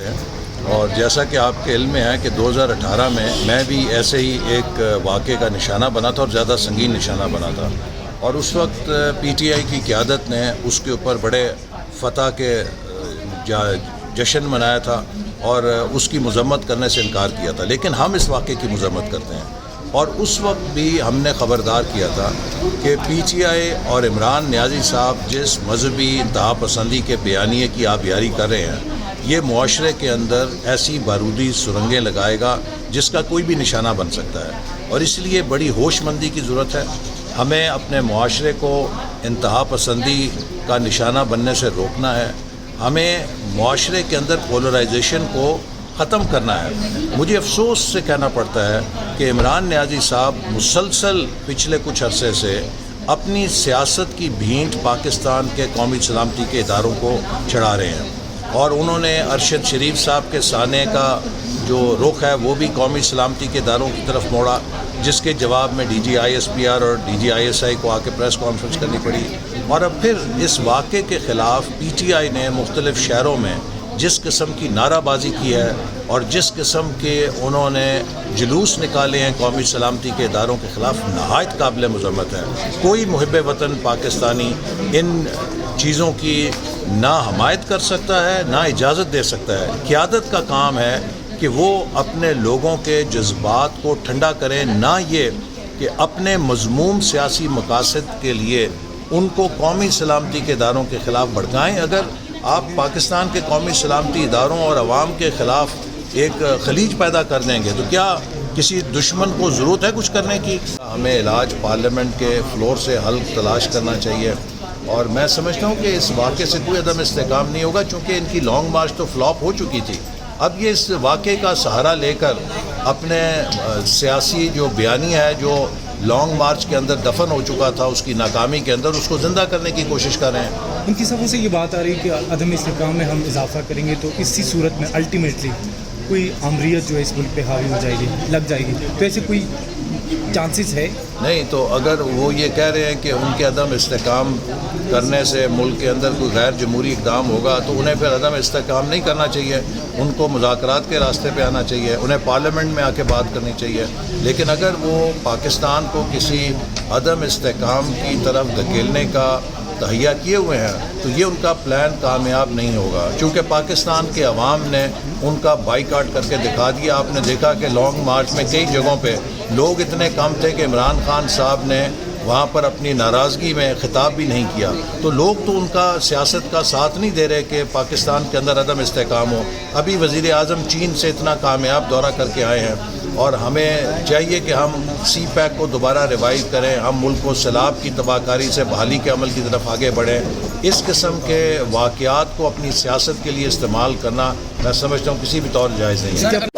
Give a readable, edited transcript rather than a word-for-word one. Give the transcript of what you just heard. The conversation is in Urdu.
ہیں، اور جیسا کہ آپ کے علم میں ہے کہ 2018 میں بھی ایسے ہی ایک واقعے کا نشانہ بنا تھا اور زیادہ سنگین نشانہ بنا تھا، اور اس وقت پی ٹی آئی کی قیادت نے اس کے اوپر بڑے فتح کے جشن منایا تھا اور اس کی مذمت کرنے سے انکار کیا تھا، لیکن ہم اس واقعے کی مذمت کرتے ہیں، اور اس وقت بھی ہم نے خبردار کیا تھا کہ پی ٹی آئی اور عمران نیازی صاحب جس مذہبی انتہا پسندی کے بیانیے کی آبیاری کر رہے ہیں، یہ معاشرے کے اندر ایسی بارودی سرنگیں لگائے گا جس کا کوئی بھی نشانہ بن سکتا ہے، اور اس لیے بڑی ہوش مندی کی ضرورت ہے۔ ہمیں اپنے معاشرے کو انتہا پسندی کا نشانہ بننے سے روکنا ہے، ہمیں معاشرے کے اندر پولرائزیشن کو ختم کرنا ہے۔ مجھے افسوس سے کہنا پڑتا ہے کہ عمران نیازی صاحب مسلسل پچھلے کچھ عرصے سے اپنی سیاست کی بھینٹ پاکستان کے قومی سلامتی کے اداروں کو چڑھا رہے ہیں، اور انہوں نے ارشد شریف صاحب کے سانے کا جو رخ ہے وہ بھی قومی سلامتی کے اداروں کی طرف موڑا، جس کے جواب میں D G I S P R اور D G I S I کو آ کے پریس کانفرنس کرنی پڑی، اور اب پھر اس واقعے کے خلاف پی ٹی آئی نے مختلف شہروں میں جس قسم کی نعرہ بازی کی ہے اور جس قسم کے انہوں نے جلوس نکالے ہیں قومی سلامتی کے اداروں کے خلاف، نہایت قابل مذمت ہے۔ کوئی محب وطن پاکستانی ان چیزوں کی نہ حمایت کر سکتا ہے نہ اجازت دے سکتا ہے۔ قیادت کا کام ہے کہ وہ اپنے لوگوں کے جذبات کو ٹھنڈا کریں، نہ یہ کہ اپنے مذموم سیاسی مقاصد کے لیے ان کو قومی سلامتی کے اداروں کے خلاف بھڑکائیں۔ اگر آپ پاکستان کے قومی سلامتی اداروں اور عوام کے خلاف ایک خلیج پیدا کر دیں گے تو کیا کسی دشمن کو ضرورت ہے کچھ کرنے کی؟ ہمیں علاج پارلیمنٹ کے فلور سے حل تلاش کرنا چاہیے، اور میں سمجھتا ہوں کہ اس واقعے سے کوئی عدم استحکام نہیں ہوگا، چونکہ ان کی لانگ مارچ تو فلاپ ہو چکی تھی۔ اب یہ اس واقعے کا سہارا لے کر اپنے سیاسی جو بیانیہ ہے جو لانگ مارچ کے اندر دفن ہو چکا تھا، اس کی ناکامی کے اندر اس کو زندہ کرنے کی کوشش کر رہے ہیں۔ ان کی صفوں سے یہ بات آ رہی ہے کہ عدم استحکام میں ہم اضافہ کریں گے تو اسی صورت میں الٹیمیٹلی کوئی آمریت جو ہے اس ملک پہ حاوی ہو جائے گی، لگ جائے گی، تو ایسے کوئی چانسز ہے؟ نہیں، تو اگر وہ یہ کہہ رہے ہیں کہ ان کے عدم استحکام کرنے سے ملک کے اندر کوئی غیر جمہوری اقدام ہوگا تو انہیں پھر عدم استحکام نہیں کرنا چاہیے، ان کو مذاکرات کے راستے پہ آنا چاہیے، انہیں پارلیمنٹ میں آ کے بات کرنی چاہیے۔ لیکن اگر وہ پاکستان کو کسی عدم استحکام کی طرف دھکیلنے کا تہیہ کیے ہوئے ہیں تو یہ ان کا پلان کامیاب نہیں ہوگا، چونکہ پاکستان کے عوام نے ان کا بائیکاٹ کر کے دکھا دیا۔ آپ نے دیکھا کہ لانگ مارچ میں کئی جگہوں پہ لوگ اتنے کم تھے کہ عمران خان صاحب نے وہاں پر اپنی ناراضگی میں خطاب بھی نہیں کیا، تو لوگ تو ان کا سیاست کا ساتھ نہیں دے رہے کہ پاکستان کے اندر عدم استحکام ہو۔ ابھی وزیر اعظم چین سے اتنا کامیاب دورہ کر کے آئے ہیں، اور ہمیں چاہیے کہ ہم سی پیک کو دوبارہ ریوائیو کریں، ہم ملک کو سیلاب کی تباہ کاری سے بحالی کے عمل کی طرف آگے بڑھیں۔ اس قسم کے واقعات کو اپنی سیاست کے لیے استعمال کرنا میں سمجھتا ہوں کسی بھی طور جائز نہیں ہے۔